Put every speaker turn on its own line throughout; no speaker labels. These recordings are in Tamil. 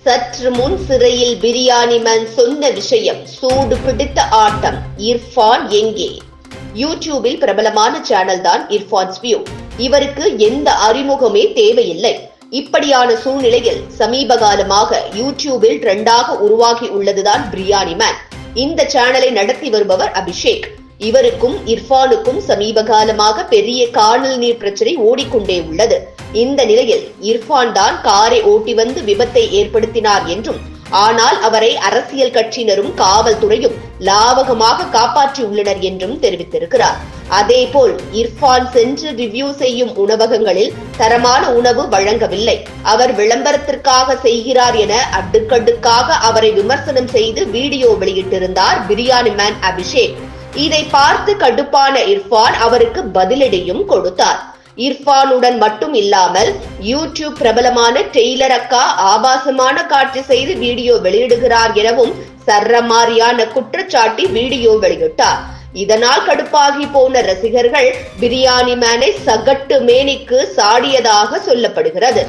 சற்று முன் சிறையில் பிரியாணி மேன் சொன்ன விஷயம் சூடு பிடித்த ஆட்டம். இர்ஃபான் எங்கே? யூடியூபில் பிரபலமான சேனல் தான் இர்ஃபான்ஸ் வியூ. இவருக்கு எந்த அறிமுகமே தேவையில்லை. இப்படியான சூழ்நிலையில் சமீப காலமாக யூடியூபில் ட்ரெண்டாக உருவாகி உள்ளதுதான் பிரியாணி மேன். இந்த சேனலை நடத்தி வருபவர் அபிஷேக். இவருக்கும் இர்ஃபானுக்கும் சமீப காலமாக பெரிய காணல் நீர் பிரச்சனை ஓடிக்கொண்டே உள்ளது. இந்த நிலையில் இர்ஃபான் தான் காரை ஓட்டி வந்து விபத்தை ஏற்படுத்தினார் என்றும், ஆனால் அவரை அரசியல் கட்சியினரும் காவல்துறையும் லாவகமாக காப்பாற்றியுள்ளனர் என்றும் தெரிவித்திருக்கிறார். அதேபோல் இர்ஃபான் சென்று ரிவ்யூ செய்யும் உணவகங்களில் தரமான உணவு வழங்கவில்லை, அவர் விளம்பரத்திற்காக செய்கிறார் என அடுக்கடுக்காக அவரை விமர்சனம் செய்து வீடியோ வெளியிட்டிருந்தார் பிரியாணி மேன் அபிஷேக். இதை பார்த்து கடுப்பான இர்ஃபான் அவருக்கு பதிலடியும் கொடுத்தார். இர்ஃபானுடன் மட்டும் இல்லாமல் யூடியூப் பிரபலமான டெய்லர் அக்கா ஆபாசமான காட்சி செய்து வீடியோ வெளியிடுகிறார் எனவும் சர்ரமாரியான குற்றச்சாட்டி வீடியோ வெளியிட்டார். இதனால் கடுப்பாகி போன ரசிகர்கள் பிரியாணி மேனை சகட்டு மேனிக்கு சாடியதாக சொல்லப்படுகிறது.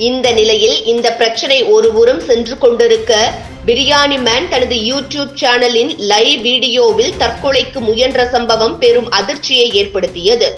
இந்த நிலையில் இந்த பிரச்சனை ஒருபுறம் சென்று கொண்டிருக்க, பிரியாணி மேன் தனது யூடியூப் சேனலின் லைவ் வீடியோவில் தற்கொலைக்கு முயன்ற சம்பவம் பெரும் அதிர்ச்சியை ஏற்படுத்தியது.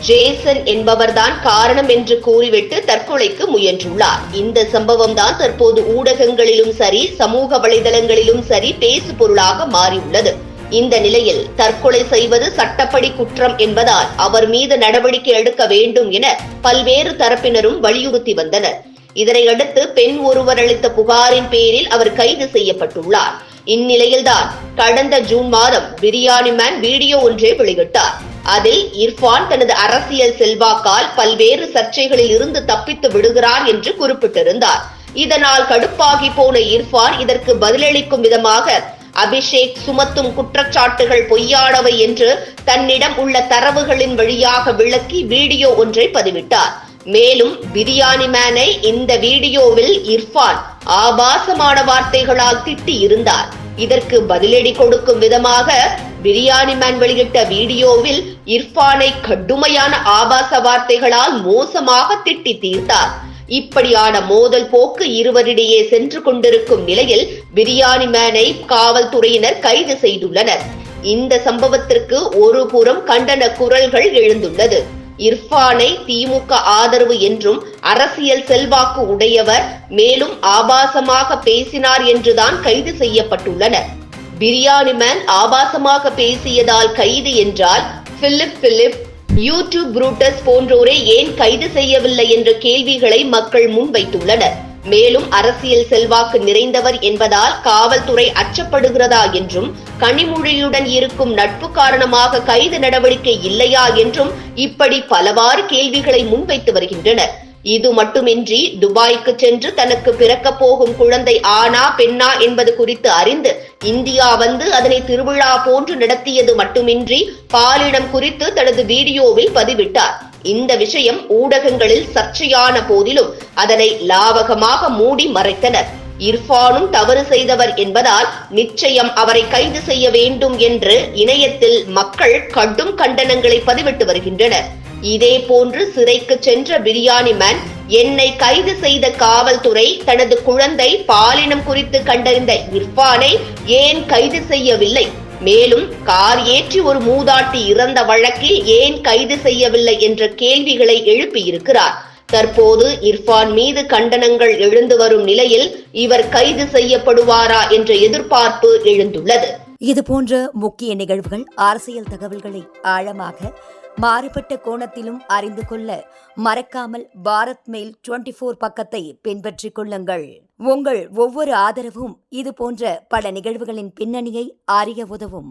ஜேசன் என்பவர்தான் காரணம் என்று கூறிவிட்டு தற்கொலைக்கு முயன்றுள்ளார். இந்த சம்பவம் தான் தற்போது ஊடகங்களிலும் சரி, சமூக வலைதளங்களிலும் சரி பேசு பொருளாக மாறியுள்ளது. இந்த நிலையில் தற்கொலை செய்வது சட்டப்படி குற்றம் என்பதால் அவர் மீது நடவடிக்கை எடுக்க வேண்டும் என பல்வேறு தரப்பினரும் வலியுறுத்தி வந்தனர். இதனையடுத்து பெண் ஒருவர் அளித்த புகாரின் பேரில் அவர் கைது செய்யப்பட்டுள்ளார். இந்நிலையில்தான் கடந்த ஜூன் மாதம் பிரியாணி மேன் வீடியோ ஒன்றை வெளியிட்டார். அதில் இர்ஃபான் தனது அரசியல் செல்வாக்கால் பல்வேறு சர்ச்சைகளில் இருந்து தப்பித்து விடுகிறார் என்று குறிப்பிட்டிருந்தார். இதனால் கடுப்பாகி போன இர்ஃபான் இதற்கு பதிலளிக்கும் விதமாக அபிஷேக் சுமத்தும் குற்றச்சாட்டுகள் பொய்யானவை என்று தன்னிடம் உள்ள தரவுகளின் வழியாக விளக்கி வீடியோ ஒன்றை பதிவிட்டார். மேலும் பிரியாணி மேனை இந்த வீடியோவில் இர்ஃபான் ஆபாசமான வார்த்தைகளால் திட்டி இருந்தார். இதற்கு பதிலடி கொடுக்கும் விதமாக பிரியாணி மேன் வெளியிட்ட வீடியோவில் இர்ஃபானை கடுமையான ஆபாச வார்த்தைகளால் மோசமாக திட்டி தீர்த்தார். இப்படியான மோதல் போக்கு இருவரிடையே சென்று கொண்டிருக்கும் நிலையில் பிரியாணி மேனை காவல்துறையினர் கைது செய்துள்ளனர். இந்த சம்பவத்திற்கு ஒரு புறம் கண்டன குரல்கள் எழுந்துள்ளது. இர்ஃபானை திமுக ஆதரவு என்றும் அரசியல் செல்வாக்கு உடையவர், மேலும் ஆபாசமாக பேசினார் என்றுதான் கைது செய்யப்பட்டுள்ளனர். பிரியாணி மேன் ஆபாசமாக பேசியதால் கைது என்றால் பிலிப், யூடியூப் புரூட்டஸ் போன்றோரை ஏன் கைது செய்யவில்லை என்ற கேள்விகளை மக்கள் முன்வைத்துள்ளனர். மேலும் அரசியல் செல்வாக்கு நிறைந்தவர் என்பதால் காவல்துறை அச்சப்படுகிறதா என்றும், கனிமொழியுடன் இருக்கும் நட்பு காரணமாக கைது நடவடிக்கை இல்லையா என்றும் இப்படி பலவாறு கேள்விகளை முன்வைத்து வருகின்றனர். இது மட்டுமின்றி துபாய்க்கு சென்று தனக்கு பிறக்க போகும் குழந்தை ஆணா பெண்ணா என்பது குறித்து அறிந்து இந்தியா வந்து அதனை திருவிழா போன்று நடத்தியது மட்டுமின்றி பாலினம் குறித்து தனது வீடியோவில் பதிவிட்டார். இந்த விஷயம் ஊடகங்களில் சர்ச்சையான போதிலும் அதனை லாவகமாக மூடி மறைத்தனர். இர்ஃபானும் தவறு செய்தவர் என்பதால் நிச்சயம் அவரை கைது செய்ய வேண்டும் என்று இணையத்தில் மக்கள் கடும் கண்டனங்களை பதிவிட்டு வருகின்றனர். இதே போன்று சிறைக்கு சென்ற பிரியாணி மேன், என்னை கைது செய்த காவல்துறை தனது குழந்தை பாலினம் குறித்து கண்டறிந்த இர்ஃபானை ஏன் கைது செய்யவில்லை? மேலும் கார் ஏற்றி ஒரு மூதாட்டி இறந்த வழக்கில் ஏன் கைது செய்யவில்லை என்ற கேள்விகளை எழுப்பியிருக்கிறார். தற்போது இர்ஃபான் மீது கண்டனங்கள் எழுந்து வரும் நிலையில் இவர் கைது செய்யப்படுவாரா என்ற எதிர்பார்ப்பு எழுந்துள்ளது.
இதுபோன்ற முக்கிய நிகழ்வுகள், அரசியல் தகவல்களை ஆழமாக மாறுபட்ட கோணத்திலும் அறிந்து கொள்ள மறக்காமல் பாரத் மெயில் 24 பக்கத்தை பின்பற்றிக் கொள்ளுங்கள். உங்கள் ஒவ்வொரு ஆதரவும் இதுபோன்ற பல நிகழ்வுகளின் பின்னணியை அறிய உதவும்.